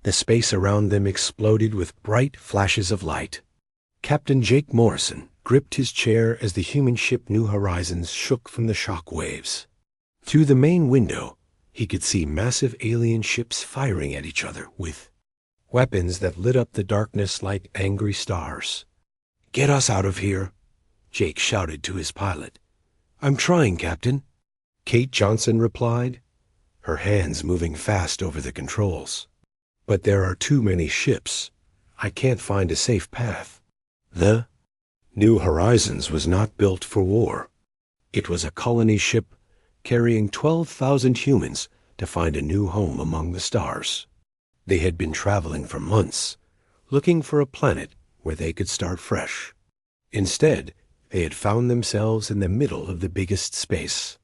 The space around them exploded with bright flashes of light. Captain Jake Morrison gripped his chair as the human ship New Horizons shook from the shock waves. Through the main window, he could see massive alien ships firing at each other with weapons that lit up the darkness like angry stars. "Get us out of here," Jake shouted to his pilot. "I'm trying, Captain," Kate Johnson replied, her hands moving fast over the controls. "But there are too many ships. I can't find a safe path." The New Horizons was not built for war. It was a colony ship carrying 12,000 humans to find a new home among the stars. They had been traveling for months, looking for a planet where they could start fresh. Instead, they had found themselves in the middle of the biggest space.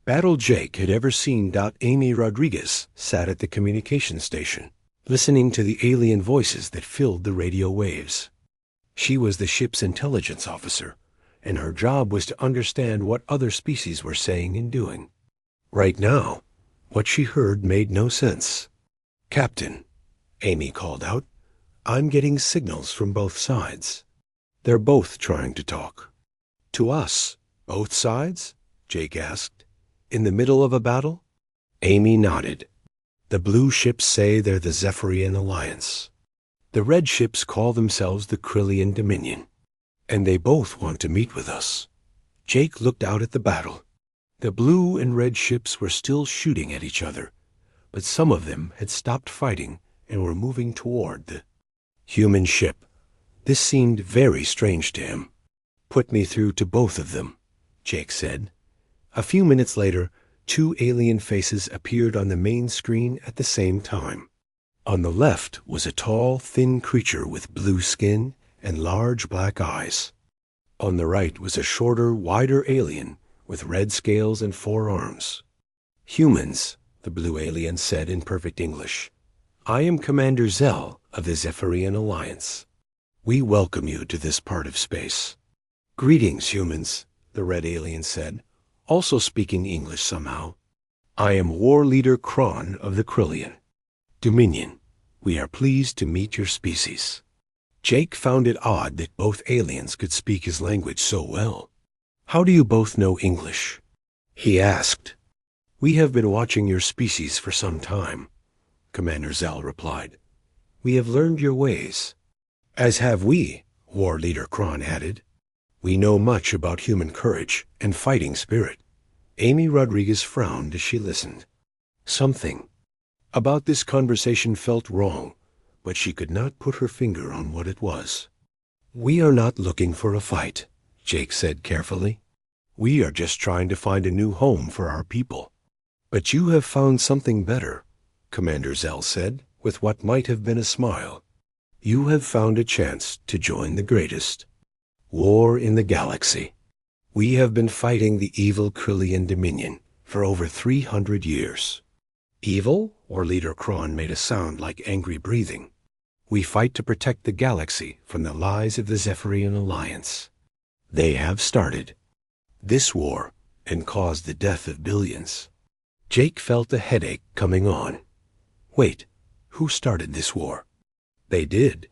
Battle Jake had ever seen. Amy Rodriguez sat at the communication station, listening to the alien voices that filled the radio waves. She was the ship's intelligence officer, and her job was to understand what other species were saying and doing. Right now, what she heard made no sense. "Captain," Amy called out, "I'm getting signals from both sides. They're both trying to talk." "To us? Both sides?" Jake asked. "In the middle of a battle?" Amy nodded. "The blue ships say they're the Zephyrian Alliance. The red ships call themselves the Krillian Dominion. And they both want to meet with us." Jake looked out at the battle. The blue and red ships were still shooting at each other, but some of them had stopped fighting and were moving toward the human ship. This seemed very strange to him. "Put me through to both of them," Jake said. A few minutes later, two alien faces appeared on the main screen at the same time. On the left was a tall, thin creature with blue skin and large black eyes. On the right was a shorter, wider alien with red scales and 4 arms. "Humans," the blue alien said in perfect English. "I am Commander Zell of the Zephyrian Alliance. We welcome you to this part of space." "Greetings, humans," the red alien said, also speaking English somehow. "I am War Leader Kron of the Krillian Dominion. We are pleased to meet your species." Jake found it odd that both aliens could speak his language so well. "How do you both know English?" he asked. "We have been watching your species for some time," Commander Zell replied. "We have learned your ways." "As have we," War Leader Kron added. "We know much about human courage and fighting spirit." Amy Rodriguez frowned as she listened. Something about this conversation felt wrong, but she could not put her finger on what it was. "We are not looking for a fight," Jake said carefully. "We are just trying to find a new home for our people." "But you have found something better," Commander Zell said, with what might have been a smile. "You have found a chance to join the greatest war in the galaxy. We have been fighting the evil Krillian Dominion for over 300 years. "Evil?" War Leader Kron made a sound like angry breathing. "We fight to protect the galaxy from the lies of the Zephyrian Alliance. They have started this war and caused the death of billions." Jake felt a headache coming on. "Wait, who started this war?" "They did,"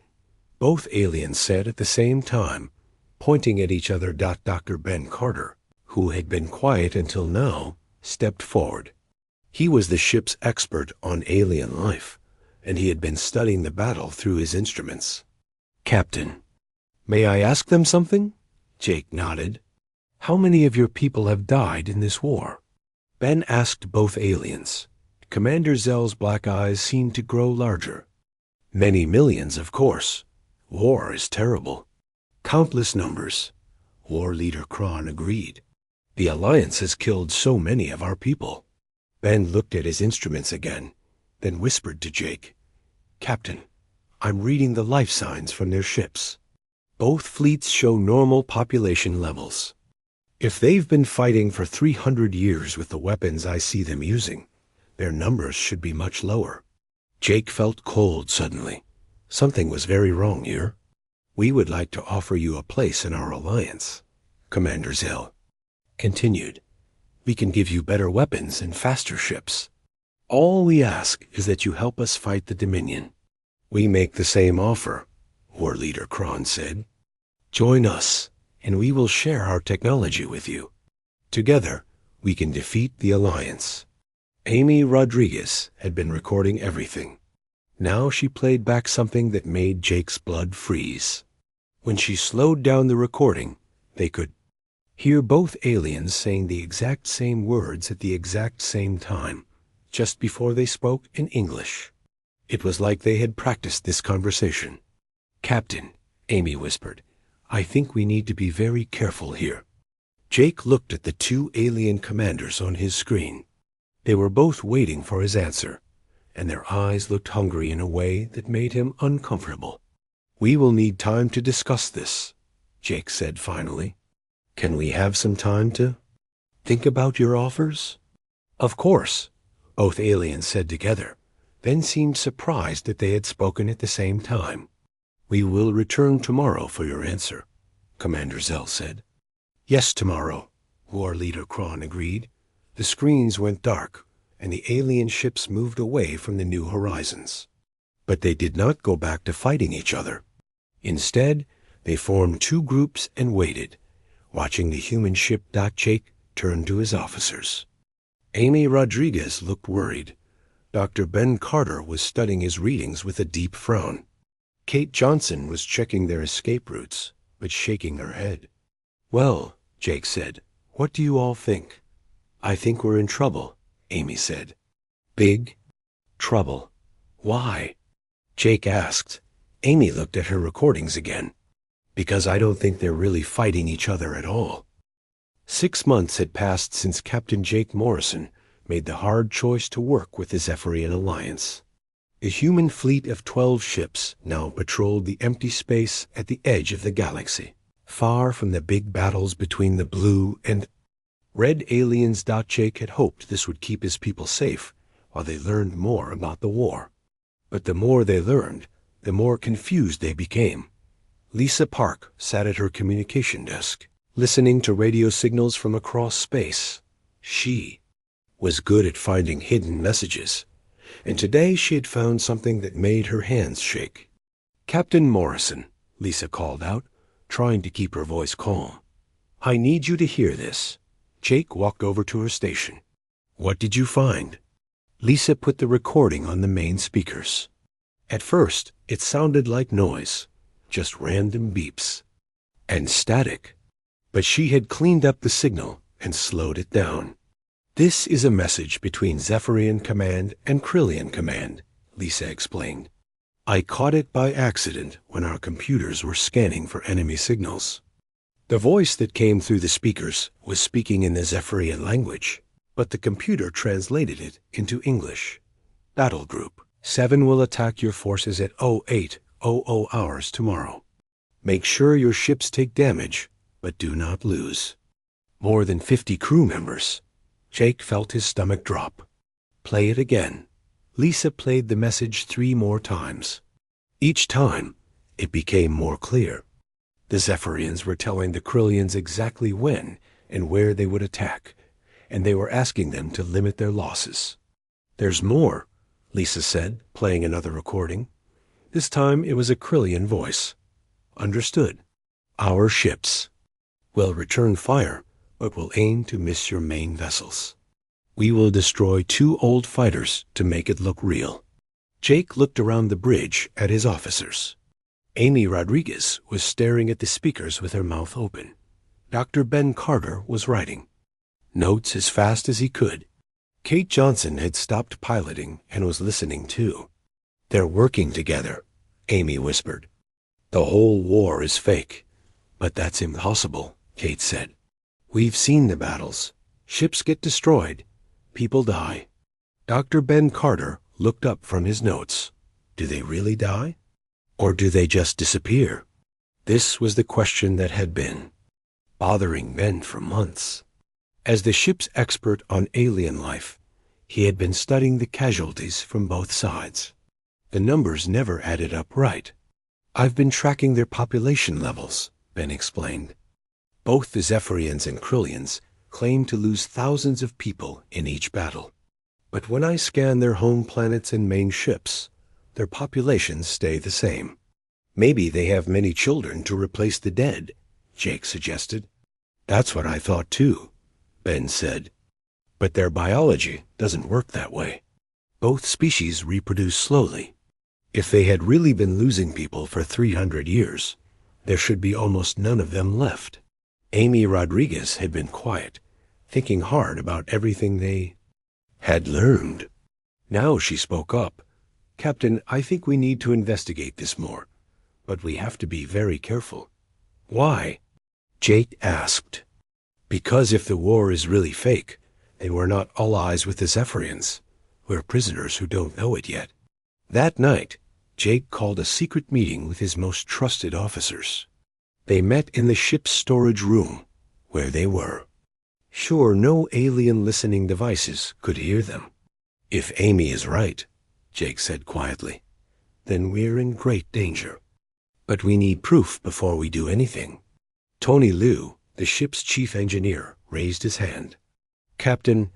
both aliens said at the same time, pointing at each other. Dr. Ben Carter, who had been quiet until now, stepped forward. He was the ship's expert on alien life, and he had been studying the battle through his instruments. "Captain, may I ask them something?" Jake nodded. "How many of your people have died in this war?" Ben asked both aliens. Commander Zell's black eyes seemed to grow larger. "Many millions, of course. War is terrible." "Countless numbers," War Leader Kron agreed. "The Alliance has killed so many of our people." Ben looked at his instruments again, then whispered to Jake, "Captain, I'm reading the life signs from their ships. Both fleets show normal population levels. If they've been fighting for 300 years with the weapons I see them using, their numbers should be much lower." Jake felt cold suddenly. Something was very wrong here. "We would like to offer you a place in our alliance," Commander Zell continued. "We can give you better weapons and faster ships. All we ask is that you help us fight the Dominion. We make the same offer, War Leader Kron said. Join us, and we will share our technology with you. Together, we can defeat the Alliance. Amy Rodriguez had been recording everything. Now she played back something that made Jake's blood freeze. When she slowed down the recording, they could hear both aliens saying the exact same words at the exact same time, just before they spoke in English. It was like they had practiced this conversation. Captain, Amy whispered, I think we need to be very careful here. Jake looked at the two alien commanders on his screen. They were both waiting for his answer, and their eyes looked hungry in a way that made him uncomfortable. We will need time to discuss this, Jake said finally. Can we have some time to think about your offers? Of course, both aliens said together, then seemed surprised that they had spoken at the same time. We will return tomorrow for your answer, Commander Zell said. Yes, tomorrow, War Leader Kron agreed. The screens went dark, and the alien ships moved away from the new horizons. But they did not go back to fighting each other. Instead, they formed two groups and waited, watching the human ship. Jake turned to his officers. Amy Rodriguez looked worried. Dr. Ben Carter was studying his readings with a deep frown. Kate Johnson was checking their escape routes, but shaking her head. Well, Jake said, what do you all think? I think we're in trouble, Amy said. Big trouble. Why? Jake asked. Amy looked at her recordings again. Because I don't think they're really fighting each other at all. 6 months had passed since Captain Jake Morrison made the hard choice to work with the Zephyrian Alliance. A human fleet of 12 ships now patrolled the empty space at the edge of the galaxy, far from the big battles between the blue and red aliens. Jake had hoped this would keep his people safe while they learned more about the war. But the more they learned, the more confused they became. Lisa Park sat at her communication desk, listening to radio signals from across space. She was good at finding hidden messages, and today she had found something that made her hands shake. Captain Morrison, Lisa called out, trying to keep her voice calm. I need you to hear this. Jake walked over to her station. What did you find? Lisa put the recording on the main speakers. At first, it sounded like noise, just random beeps and static. But she had cleaned up the signal and slowed it down. This is a message between Zephyrian Command and Krillian Command, Lisa explained. I caught it by accident when our computers were scanning for enemy signals. The voice that came through the speakers was speaking in the Zephyrian language, but the computer translated it into English. Battle Group 7 will attack your forces at 0800 hours tomorrow. Make sure your ships take damage, but do not lose. More than 50 crew members. Jake felt his stomach drop. Play it again. Lisa played the message 3 more times. Each time, it became more clear. The Zephyrians were telling the Krillians exactly when and where they would attack, and they were asking them to limit their losses. There's more, Lisa said, playing another recording. This time it was a Krillian voice. Understood. Our ships will return fire, but will aim to miss your main vessels. We will destroy 2 old fighters to make it look real. Jake looked around the bridge at his officers. Amy Rodriguez was staring at the speakers with her mouth open. Dr. Ben Carter was writing notes as fast as he could. Kate Johnson had stopped piloting and was listening too. They're working together, Amy whispered. The whole war is fake. But that's impossible, Kate said. We've seen the battles. Ships get destroyed. People die. Dr. Ben Carter looked up from his notes. Do they really die? Or do they just disappear? This was the question that had been bothering Ben for months. As the ship's expert on alien life, he had been studying the casualties from both sides. The numbers never added up right. I've been tracking their population levels, Ben explained. Both the Zephyrians and Krillians claim to lose thousands of people in each battle. But when I scan their home planets and main ships, their populations stay the same. Maybe they have many children to replace the dead, Jake suggested. That's what I thought too, Ben said. But their biology doesn't work that way. Both species reproduce slowly. If they had really been losing people for 300 years, there should be almost none of them left. Amy Rodriguez had been quiet, thinking hard about everything they had learned. Now she spoke up. Captain, I think we need to investigate this more, but we have to be very careful. Why? Jake asked. Because if the war is really fake, then we're not allies with the Zephyrians. We're prisoners who don't know it yet. That night, Jake called a secret meeting with his most trusted officers. They met in the ship's storage room, where they were. Sure, no alien listening devices could hear them. If Amy is right, Jake said quietly, then we're in great danger. But we need proof before we do anything. Tony Liu, the ship's chief engineer, raised his hand. Captain,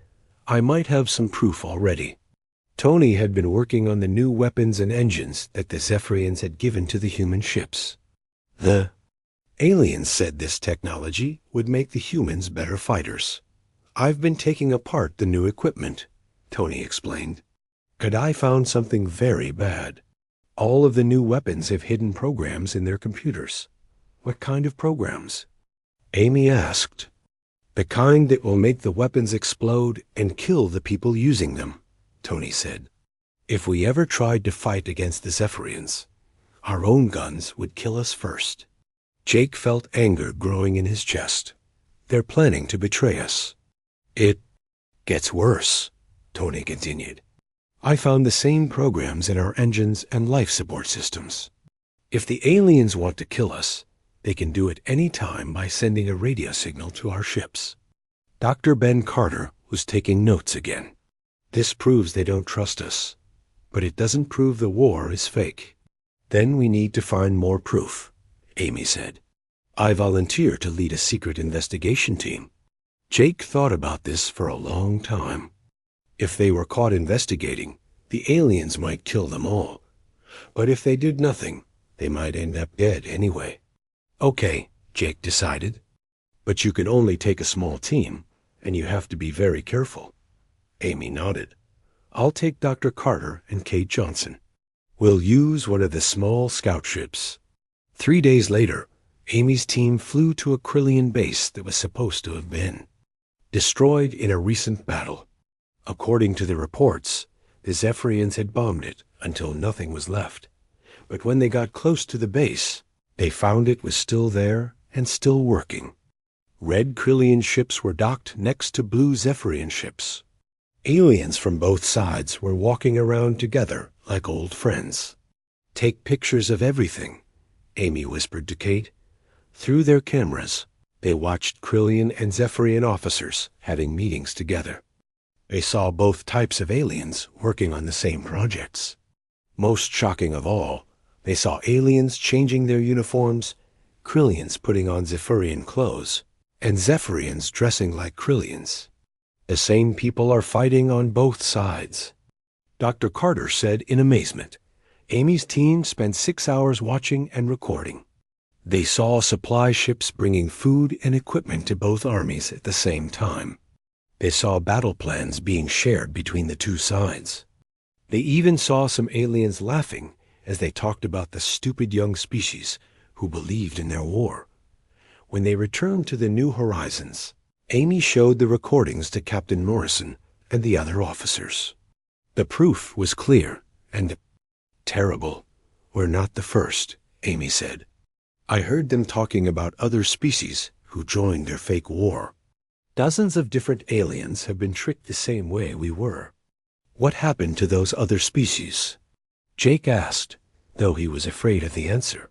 I might have some proof already. Tony had been working on the new weapons and engines that the Zephyrians had given to the human ships. The aliens said this technology would make the humans better fighters. I've been taking apart the new equipment, Tony explained. But I found something very bad. All of the new weapons have hidden programs in their computers. What kind of programs? Amy asked. The kind that will make the weapons explode and kill the people using them, Tony said. If we ever tried to fight against the Zephyrians, our own guns would kill us first. Jake felt anger growing in his chest. They're planning to betray us. It gets worse, Tony continued. I found the same programs in our engines and life support systems. If the aliens want to kill us, they can do it any time by sending a radio signal to our ships. Dr. Ben Carter was taking notes again. This proves they don't trust us, but it doesn't prove the war is fake. Then we need to find more proof, Amy said. I volunteer to lead a secret investigation team. Jake thought about this for a long time. If they were caught investigating, the aliens might kill them all. But if they did nothing, they might end up dead anyway. Okay, Jake decided. But you can only take a small team, and you have to be very careful. Amy nodded. I'll take Dr. Carter and Kate Johnson. We'll use one of the small scout ships. 3 days later, Amy's team flew to a Krillian base that was supposed to have been destroyed in a recent battle. According to the reports, the Zephyrians had bombed it until nothing was left. But when they got close to the base, they found it was still there and still working. Red Krillian ships were docked next to blue Zephyrian ships. Aliens from both sides were walking around together like old friends. Take pictures of everything, Amy whispered to Kate. Through their cameras, they watched Krillian and Zephyrian officers having meetings together. They saw both types of aliens working on the same projects. Most shocking of all, they saw aliens changing their uniforms, Krillians putting on Zephyrian clothes, and Zephyrians dressing like Krillians. The same people are fighting on both sides. Dr. Carter said in amazement. Amy's team spent 6 hours watching and recording. They saw supply ships bringing food and equipment to both armies at the same time. They saw battle plans being shared between the two sides. They even saw some aliens laughing as they talked about the stupid young species who believed in their war. When they returned to the New Horizons, Amy showed the recordings to Captain Morrison and the other officers. The proof was clear and terrible. We're not the first, Amy said. I heard them talking about other species who joined their fake war. Dozens of different aliens have been tricked the same way we were. What happened to those other species? Jake asked, though he was afraid of the answer.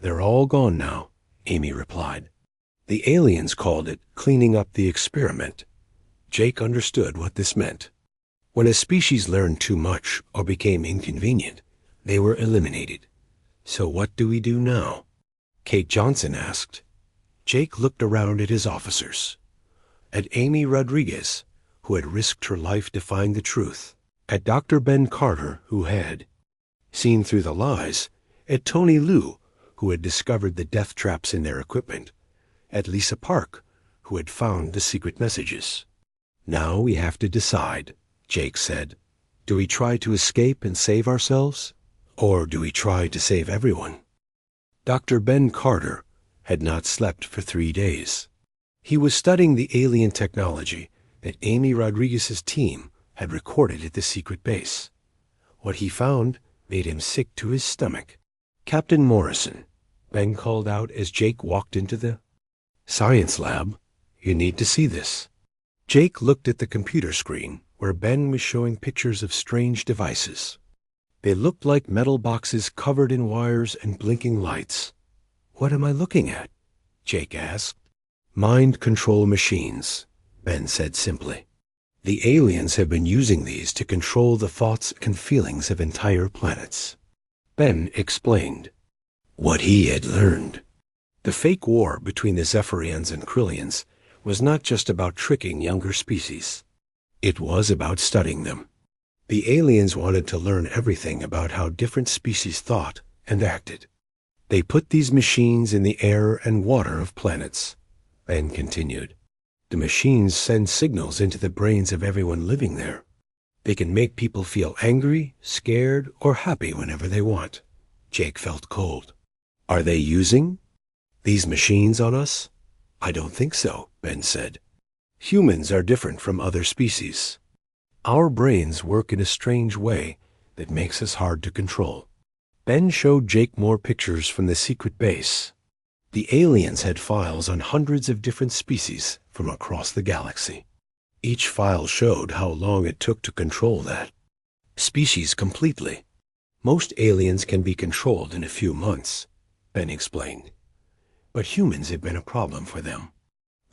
They're all gone now, Amy replied. The aliens called it cleaning up the experiment. Jake understood what this meant. When a species learned too much or became inconvenient, they were eliminated. So what do we do now? Kate Johnson asked. Jake looked around at his officers. At Amy Rodriguez, who had risked her life to find the truth. At Dr. Ben Carter, who had. Seen through the lies, at Tony Liu, who had discovered the death traps in their equipment, at Lisa Park, who had found the secret messages. "Now we have to decide," Jake said. "Do we try to escape and save ourselves, or do we try to save everyone?" Dr. Ben Carter had not slept for 3 days. He was studying the alien technology that Amy Rodriguez's team had recorded at the secret base. What he found made him sick to his stomach. "Captain Morrison," Ben called out as Jake walked into the science lab, "you need to see this." Jake looked at the computer screen where Ben was showing pictures of strange devices. They looked like metal boxes covered in wires and blinking lights. "What am I looking at?" Jake asked. "Mind control machines," Ben said simply. "The aliens have been using these to control the thoughts and feelings of entire planets." Ben explained what he had learned. The fake war between the Zephyrians and Krillians was not just about tricking younger species. It was about studying them. The aliens wanted to learn everything about how different species thought and acted. They put these machines in the air and water of planets. Ben continued. The machines send signals into the brains of everyone living there. They can make people feel angry, scared, or happy whenever they want. Jake felt cold. "Are they using these machines on us?" "I don't think so," Ben said. "Humans are different from other species. Our brains work in a strange way that makes us hard to control." Ben showed Jake more pictures from the secret base. The aliens had files on hundreds of different species from across the galaxy. Each file showed how long it took to control that species completely. "Most aliens can be controlled in a few months," Ben explained. "But humans have been a problem for them.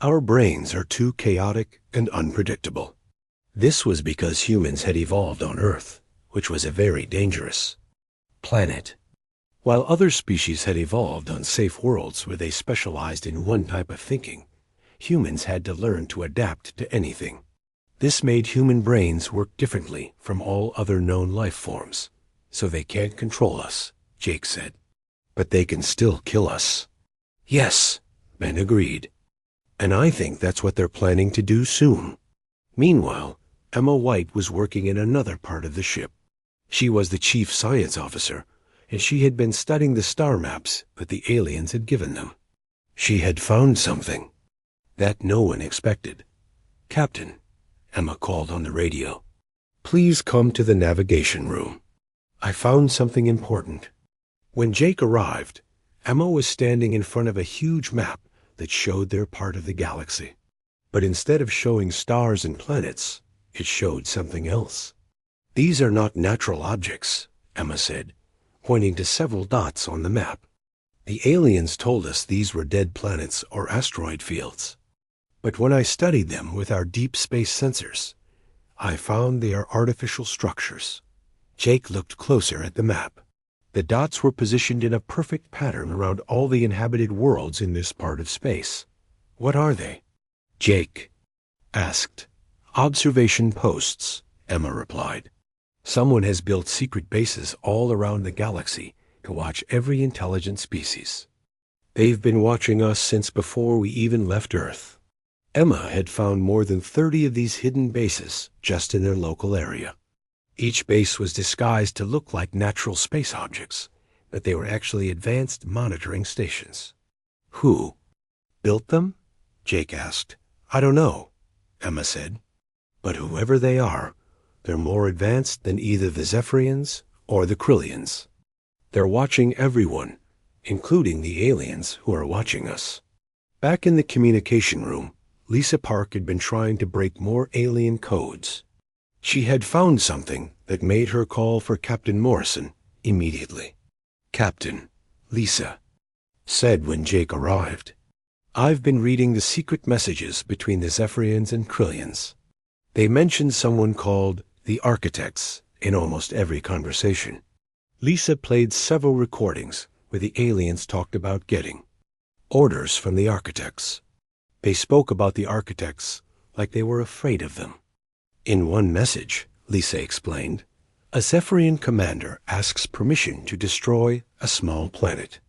Our brains are too chaotic and unpredictable." This was because humans had evolved on Earth, which was a very dangerous planet. While other species had evolved on safe worlds where they specialized in one type of thinking, humans had to learn to adapt to anything. This made human brains work differently from all other known life forms. "So they can't control us," Jake said. "But they can still kill us." "Yes," Ben agreed. "And I think that's what they're planning to do soon." Meanwhile, Emma White was working in another part of the ship. She was the chief science officer, and she had been studying the star maps that the aliens had given them. She had found something that no one expected. "Captain," Emma called on the radio, "please come to the navigation room. I found something important." When Jake arrived, Emma was standing in front of a huge map that showed their part of the galaxy. But instead of showing stars and planets, it showed something else. "These are not natural objects," Emma said, pointing to several dots on the map. "The aliens told us these were dead planets or asteroid fields. But when I studied them with our deep space sensors, I found they are artificial structures." Jake looked closer at the map. The dots were positioned in a perfect pattern around all the inhabited worlds in this part of space. "What are they?" Jake asked. "Observation posts," Emma replied. "Someone has built secret bases all around the galaxy to watch every intelligent species. They've been watching us since before we even left Earth." Emma had found more than 30 of these hidden bases just in their local area. Each base was disguised to look like natural space objects, but they were actually advanced monitoring stations. "Who built them?" Jake asked. "I don't know," Emma said. "But whoever they are, they're more advanced than either the Zephyrians or the Krillians. They're watching everyone, including the aliens who are watching us." Back in the communication room, Lisa Park had been trying to break more alien codes. She had found something that made her call for Captain Morrison immediately. "Captain," Lisa said when Jake arrived, "I've been reading the secret messages between the Zephyrians and Krillians. They mention someone called the Architects in almost every conversation." Lisa played several recordings where the aliens talked about getting orders from the Architects. They spoke about the Architects like they were afraid of them. In one message, Lisa explained, A Zephyrian commander asks permission to destroy a small planet.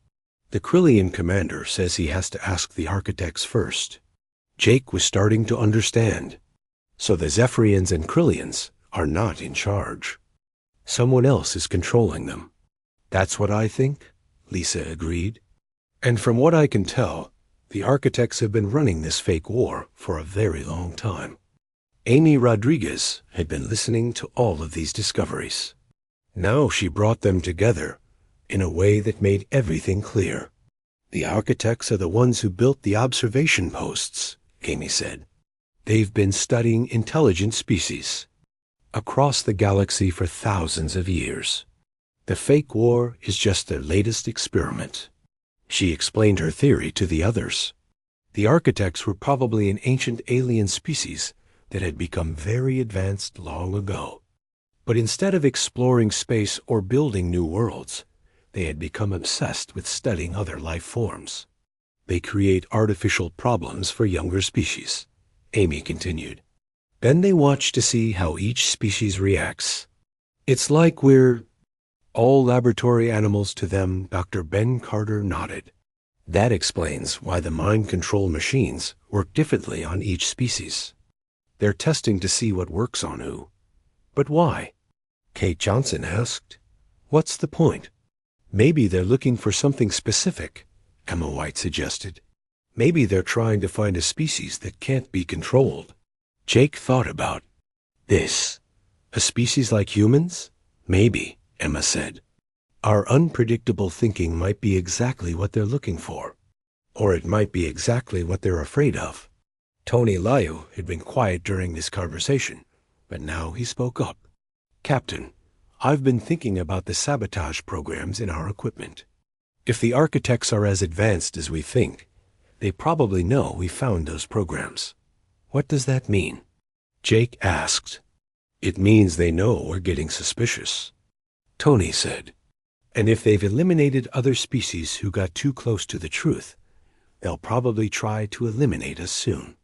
The Krillian commander says he has to ask the architects first. Jake was starting to understand. So the Zephyrians and Krillians are not in charge. Someone else is controlling them. That's what I think, Lisa agreed. And from what I can tell, the architects have been running this fake war for a very long time. Amy Rodriguez had been listening to all of these discoveries. Now she brought them together in a way that made everything clear. The architects are the ones who built the observation posts, Amy said. They've been studying intelligent species across the galaxy for thousands of years. The fake war is just their latest experiment. She explained her theory to the others. The architects were probably an ancient alien species that had become very advanced long ago. But instead of exploring space or building new worlds, they had become obsessed with studying other life forms. They create artificial problems for younger species, Amy continued. Then they watch to see how each species reacts. It's like we're all laboratory animals to them, Dr. Ben Carter nodded. That explains why the mind control machines work differently on each species. They're testing to see what works on who. But why? Kate Johnson asked. What's the point? Maybe they're looking for something specific, Emma White suggested. Maybe they're trying to find a species that can't be controlled. Jake thought about this. A species like humans? Maybe, Emma said. Our unpredictable thinking might be exactly what they're looking for. Or it might be exactly what they're afraid of. Tony Liu had been quiet during this conversation, but now he spoke up. Captain, I've been thinking about the sabotage programs in our equipment. If the architects are as advanced as we think, they probably know we found those programs. What does that mean? Jake asked. It means they know we're getting suspicious. Tony said. And if they've eliminated other species who got too close to the truth, they'll probably try to eliminate us soon.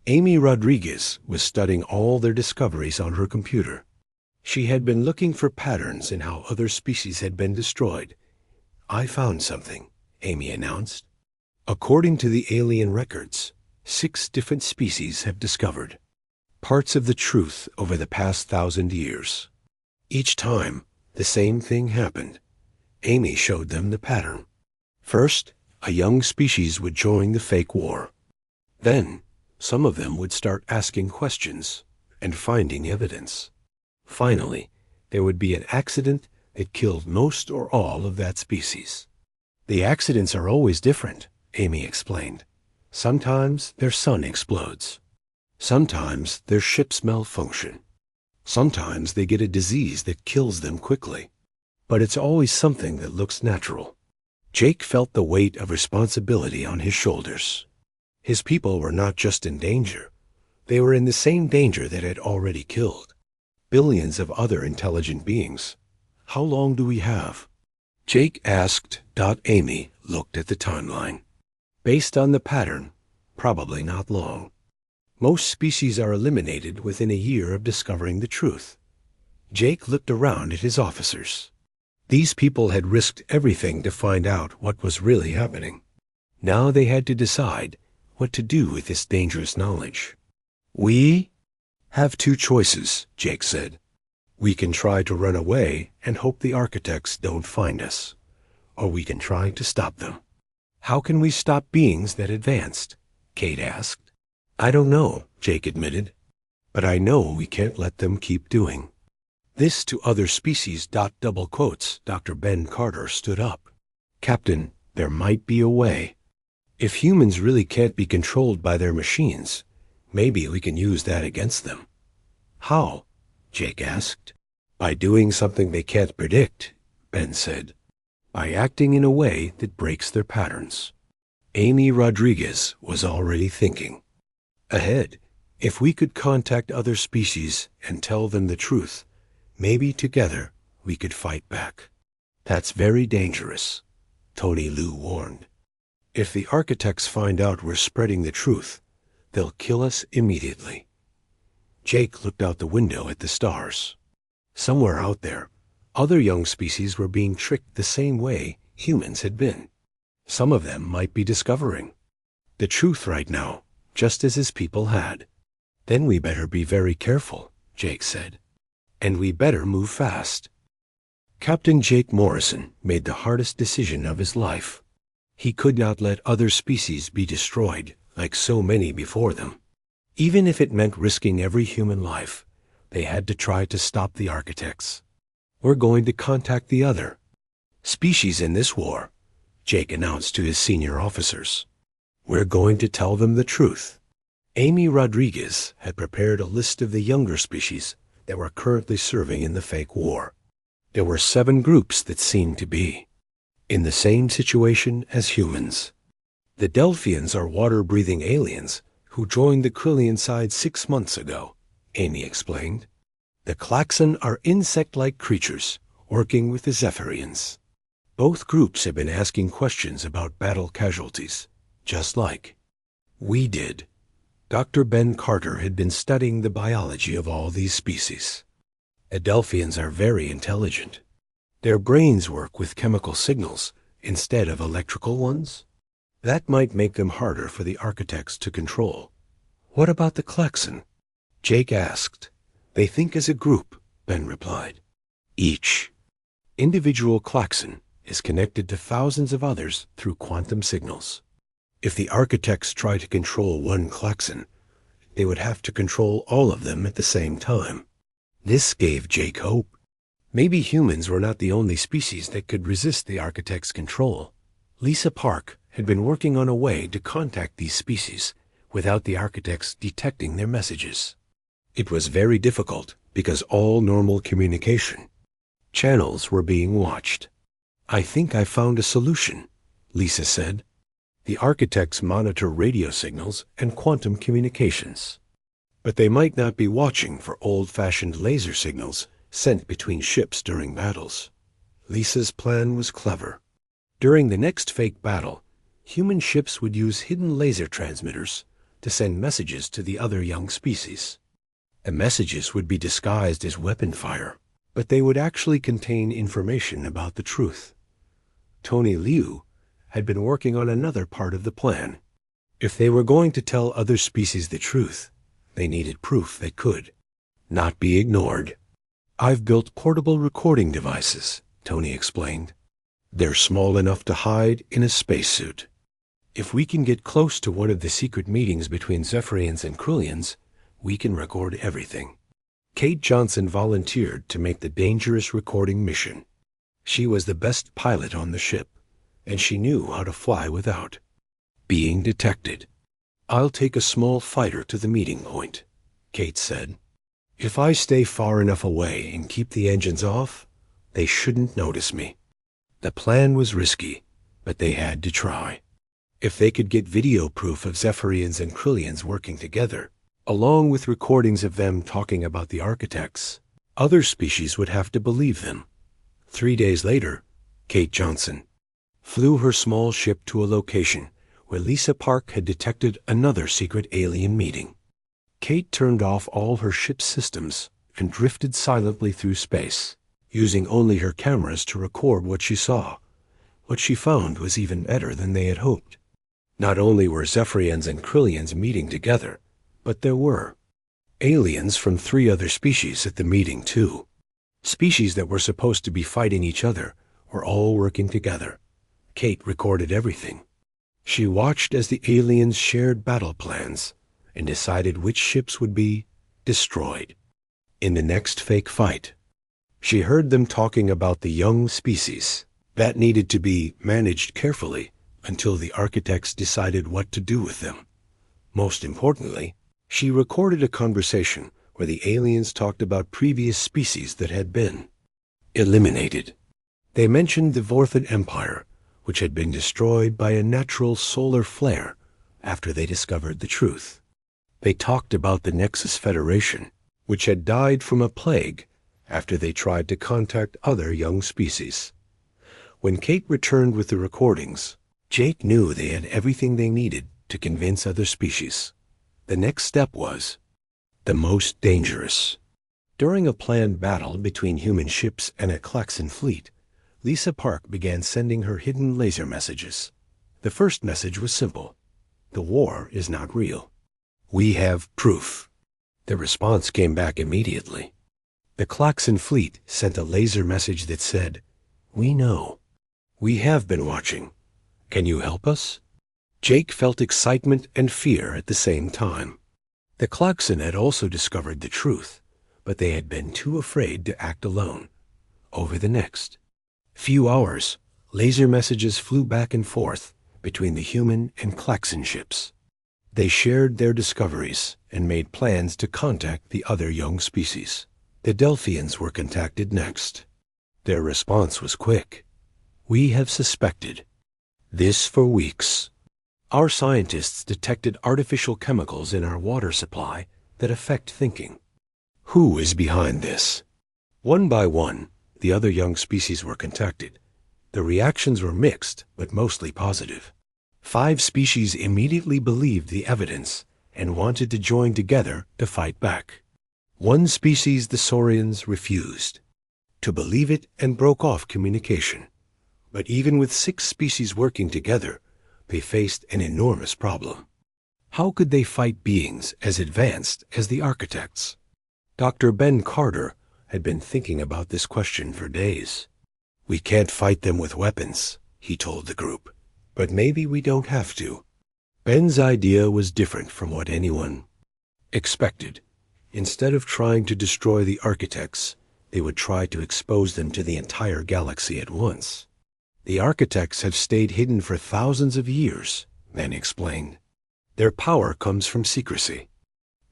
Amy Rodriguez was studying all their discoveries on her computer. She had been looking for patterns in how other species had been destroyed. I found something, Amy announced. According to the alien records, 6 different species have discovered parts of the truth over the past 1,000 years. Each time, the same thing happened. Amy showed them the pattern. First, a young species would join the fake war. Then, some of them would start asking questions and finding evidence. Finally, there would be an accident that killed most or all of that species. The accidents are always different, Amy explained. Sometimes their sun explodes. Sometimes their ships malfunction. Sometimes they get a disease that kills them quickly. But it's always something that looks natural. Jake felt the weight of responsibility on his shoulders. His people were not just in danger. They were in the same danger that had already killed billions of other intelligent beings. How long do we have? Jake asked. Amy looked at the timeline. Based on the pattern, probably not long. Most species are eliminated within a year of discovering the truth. Jake looked around at his officers. These people had risked everything to find out what was really happening. Now they had to decide what to do with this dangerous knowledge. We have 2 choices, Jake said. We can try to run away and hope the architects don't find us. Or we can try to stop them. How can we stop beings that advanced? Kate asked. I don't know, Jake admitted. But I know we can't let them keep doing. This to other species. Double quotes. Dr. Ben Carter stood up. Captain, there might be a way. If humans really can't be controlled by their machines, maybe we can use that against them. How? Jake asked. By doing something they can't predict, Ben said. By acting in a way that breaks their patterns. Amy Rodriguez was already thinking ahead. If we could contact other species and tell them the truth, maybe together we could fight back. That's very dangerous, Tony Liu warned. If the architects find out we're spreading the truth, they'll kill us immediately. Jake looked out the window at the stars. Somewhere out there, other young species were being tricked the same way humans had been. Some of them might be discovering the truth right now, just as his people had. Then we better be very careful, Jake said. And we better move fast. Captain Jake Morrison made the hardest decision of his life. He could not let other species be destroyed like so many before them. Even if it meant risking every human life, they had to try to stop the architects. We're going to contact the other species in this war, Jake announced to his senior officers. We're going to tell them the truth. Amy Rodriguez had prepared a list of the younger species that were currently serving in the fake war. There were 7 groups that seemed to be in the same situation as humans. The Delphians are water-breathing aliens who joined the Krillian side 6 months ago, Amy explained. The Klaxon are insect-like creatures working with the Zephyrians. Both groups have been asking questions about battle casualties, just like we did. Dr. Ben Carter had been studying the biology of all these species. Adelphians are very intelligent. Their brains work with chemical signals instead of electrical ones. That might make them harder for the architects to control. What about the Klaxon? Jake asked. They think as a group, Ben replied. Each individual Klaxon is connected to thousands of others through quantum signals. If the architects try to control one Klaxon, they would have to control all of them at the same time. This gave Jake hope. Maybe humans were not the only species that could resist the architects' control. Lisa Park had been working on a way to contact these species without the architects detecting their messages. It was very difficult because all normal communication channels were being watched. I think I found a solution, Lisa said. The architects monitor radio signals and quantum communications. But they might not be watching for old-fashioned laser signals sent between ships during battles. Lisa's plan was clever. During the next fake battle, human ships would use hidden laser transmitters to send messages to the other young species. The messages would be disguised as weapon fire, but they would actually contain information about the truth. Tony Liu had been working on another part of the plan. If they were going to tell other species the truth, they needed proof that could not be ignored. I've built portable recording devices, Tony explained. They're small enough to hide in a spacesuit. If we can get close to one of the secret meetings between Zephyrians and Krillians, we can record everything. Kate Johnson volunteered to make the dangerous recording mission. She was the best pilot on the ship, and she knew how to fly without being detected. I'll take a small fighter to the meeting point, Kate said. If I stay far enough away and keep the engines off, they shouldn't notice me. The plan was risky, but they had to try. If they could get video proof of Zephyrians and Krillians working together, along with recordings of them talking about the architects, other species would have to believe them. 3 days later, Kate Johnson flew her small ship to a location where Lisa Park had detected another secret alien meeting. Kate turned off all her ship's systems and drifted silently through space, using only her cameras to record what she saw. What she found was even better than they had hoped. Not only were Zephyrians and Krillians meeting together, but there were aliens from 3 other species at the meeting too. Species that were supposed to be fighting each other were all working together. Kate recorded everything. She watched as the aliens shared battle plans and decided which ships would be destroyed. In the next fake fight, she heard them talking about the young species that needed to be managed carefully until the architects decided what to do with them. Most importantly, she recorded a conversation where the aliens talked about previous species that had been eliminated. They mentioned the Vorthid Empire, which had been destroyed by a natural solar flare after they discovered the truth. They talked about the Nexus Federation, which had died from a plague after they tried to contact other young species. When Kate returned with the recordings, Jake knew they had everything they needed to convince other species. The next step was the most dangerous. During a planned battle between human ships and a Klaxon fleet, Lisa Park began sending her hidden laser messages. The first message was simple. The war is not real. We have proof. The response came back immediately. The Klaxon fleet sent a laser message that said, "We know. We have been watching. Can you help us?" Jake felt excitement and fear at the same time. The Klaxon had also discovered the truth, but they had been too afraid to act alone. Over the next few hours, laser messages flew back and forth between the human and Klaxon ships. They shared their discoveries and made plans to contact the other young species. The Delphians were contacted next. Their response was quick. "We have suspected this for weeks. Our scientists detected artificial chemicals in our water supply that affect thinking. Who is behind this?" One by one, the other young species were contacted. The reactions were mixed, but mostly positive. 5 species immediately believed the evidence and wanted to join together to fight back. One species, the Saurians, refused to believe it and broke off communication. But even with 6 species working together, they faced an enormous problem. How could they fight beings as advanced as the architects? Dr. Ben Carter had been thinking about this question for days. "We can't fight them with weapons," he told the group. "But maybe we don't have to." Ben's idea was different from what anyone expected. Instead of trying to destroy the architects, they would try to expose them to the entire galaxy at once. "The architects have stayed hidden for thousands of years," Ben explained. "Their power comes from secrecy.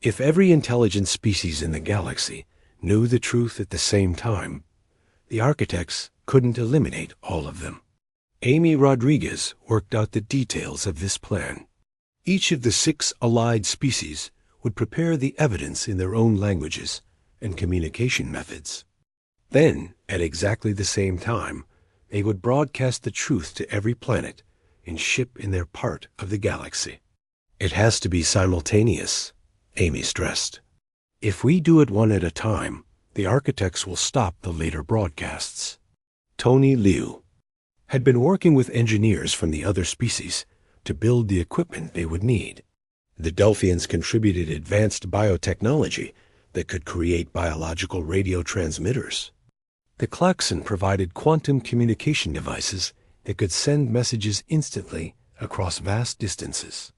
If every intelligent species in the galaxy knew the truth at the same time, the architects couldn't eliminate all of them." Amy Rodriguez worked out the details of this plan. Each of the 6 allied species would prepare the evidence in their own languages and communication methods. Then, at exactly the same time, they would broadcast the truth to every planet and ship in their part of the galaxy. "It has to be simultaneous," Amy stressed. "If we do it one at a time, the architects will stop the later broadcasts." Tony Liu had been working with engineers from the other species to build the equipment they would need. The Delphians contributed advanced biotechnology that could create biological radio transmitters. The Klaxon provided quantum communication devices that could send messages instantly across vast distances.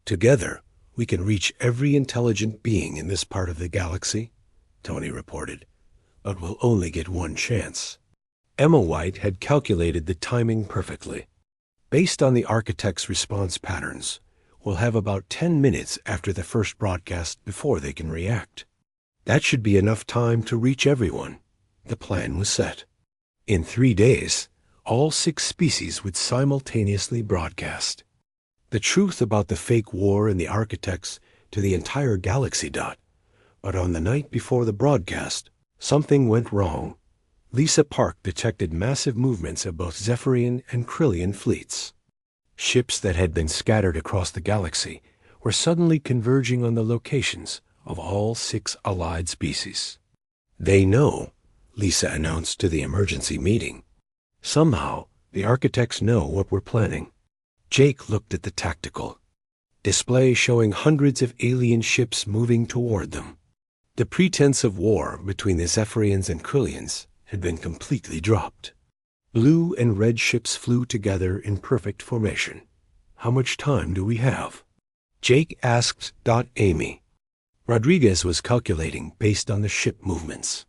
"Together, we can reach every intelligent being in this part of the galaxy," Tony reported, "but we'll only get one chance." Emma White had calculated the timing perfectly. Based on the architects' response patterns, we'll have about 10 minutes after the first broadcast before they can react. That should be enough time to reach everyone. The plan was set. In 3 days, all 6 species would simultaneously broadcast the truth about the fake war and the architects to the entire galaxy. But on the night before the broadcast, something went wrong. Lisa Park detected massive movements of both Zephyrian and Krillian fleets. Ships that had been scattered across the galaxy were suddenly converging on the locations of all 6 allied species. "They know," Lisa announced to the emergency meeting. "Somehow, the architects know what we're planning." Jake looked at the tactical display showing hundreds of alien ships moving toward them. The pretense of war between the Zephyrians and Krillians had been completely dropped. Blue and red ships flew together in perfect formation. "How much time do we have?" Jake asked. Amy Rodriguez was calculating based on the ship movements.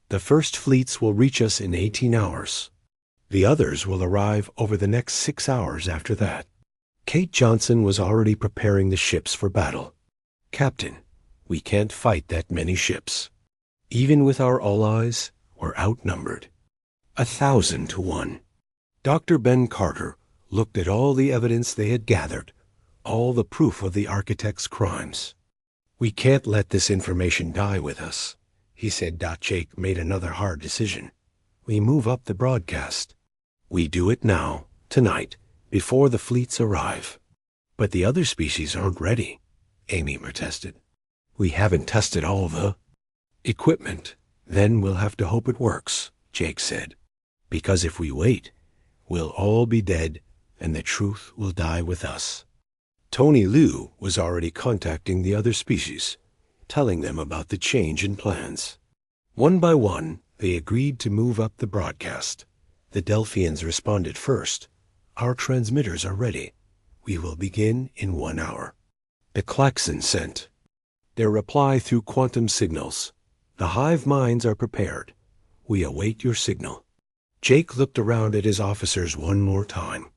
"The first fleets will reach us in 18 hours. The others will arrive over the next 6 hours after that." Kate Johnson was already preparing the ships for battle. "Captain, we can't fight that many ships. Even with our allies, we're outnumbered. 1,000 to 1. Dr. Ben Carter looked at all the evidence they had gathered, all the proof of the architect's crimes. "We can't let this information die with us," he said. Jake made another hard decision. "We move up the broadcast. We do it now, tonight, before the fleets arrive." "But the other species aren't ready," Amy protested. "We haven't tested all the Equipment. Then we'll have to hope it works, Jake said. Because if we wait, we'll all be dead, and the truth will die with us. Tony Liu was already contacting the other species, telling them about the change in plans. One by one, they agreed to move up the broadcast. The Delphians responded first. Our transmitters are ready. We will begin in 1 hour. The Klaxon sent their reply through quantum signals. The hive minds are prepared. We await your signal. Jake looked around at his officers one more time.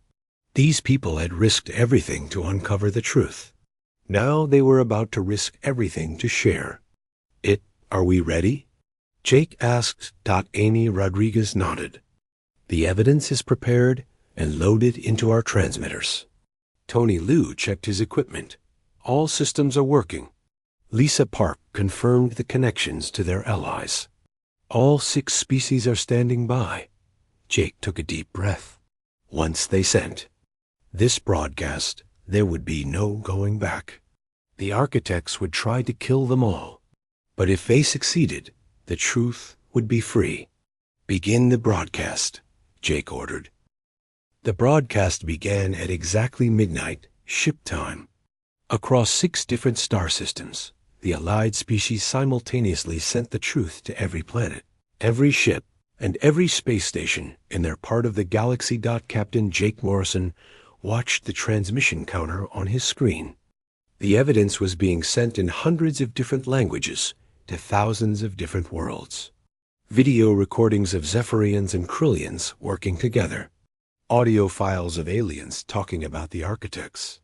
These people had risked everything to uncover the truth. Now they were about to risk everything to share it. Are we ready? Jake asked. Amy Rodriguez nodded. The evidence is prepared and loaded into our transmitters. Tony Liu checked his equipment. All systems are working. Lisa Park confirmed the connections to their allies. All 6 species are standing by. Jake took a deep breath. Once they sent this broadcast, there would be no going back. The architects would try to kill them all. But if they succeeded, the truth would be free. Begin the broadcast, Jake ordered. The broadcast began at exactly midnight, ship time. Across 6 different star systems, the allied species simultaneously sent the truth to every planet, every ship, and every space station in their part of the galaxy. Captain Jake Morrison watched the transmission counter on his screen. The evidence was being sent in hundreds of different languages to thousands of different worlds. Video recordings of Zephyrians and Krillians working together. Audio files of aliens talking about the architects.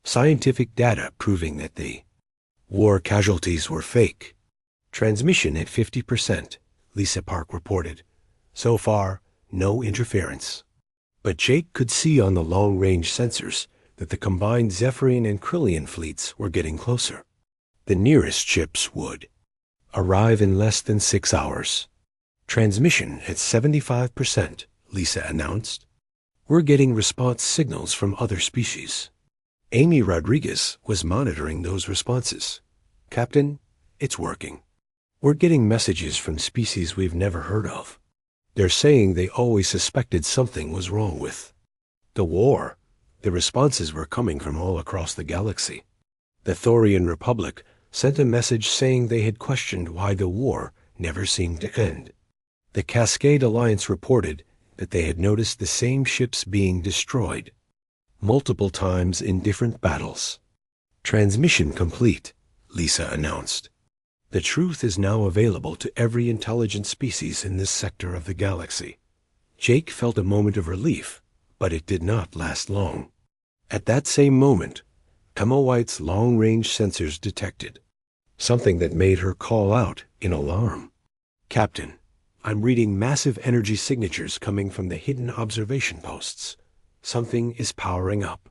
Scientific data proving that the war casualties were fake. Transmission at 50%, Lisa Park reported. So far, no interference. But Jake could see on the long-range sensors that the combined Zephyrian and Krillian fleets were getting closer. The nearest ships would arrive in less than 6 hours. Transmission at 75%, Lisa announced. We're getting response signals from other species. Amy Rodriguez was monitoring those responses. Captain, it's working. We're getting messages from species we've never heard of. They're saying they always suspected something was wrong with the war. The responses were coming from all across the galaxy. The Thorian Republic sent a message saying they had questioned why the war never seemed to end. The Cascade Alliance reported that they had noticed the same ships being destroyed multiple times in different battles. Transmission complete, Lisa announced. The truth is now available to every intelligent species in this sector of the galaxy. Jake felt a moment of relief, but it did not last long. At that same moment, Emma White's long-range sensors detected something that made her call out in alarm. Captain, I'm reading massive energy signatures coming from the hidden observation posts. Something is powering up.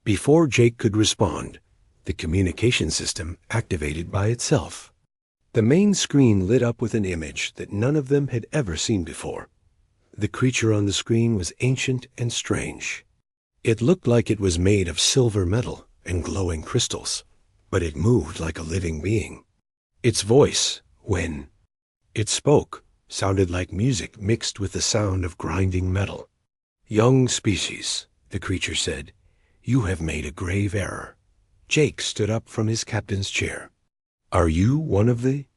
Before Jake could respond, the communication system activated by itself. The main screen lit up with an image that none of them had ever seen before. The creature on the screen was ancient and strange. It looked like it was made of silver metal and glowing crystals, but it moved like a living being. Its voice, when it spoke, sounded like music mixed with the sound of grinding metal. Young species, the creature said, you have made a grave error. Jake stood up from his captain's chair. Are you one of the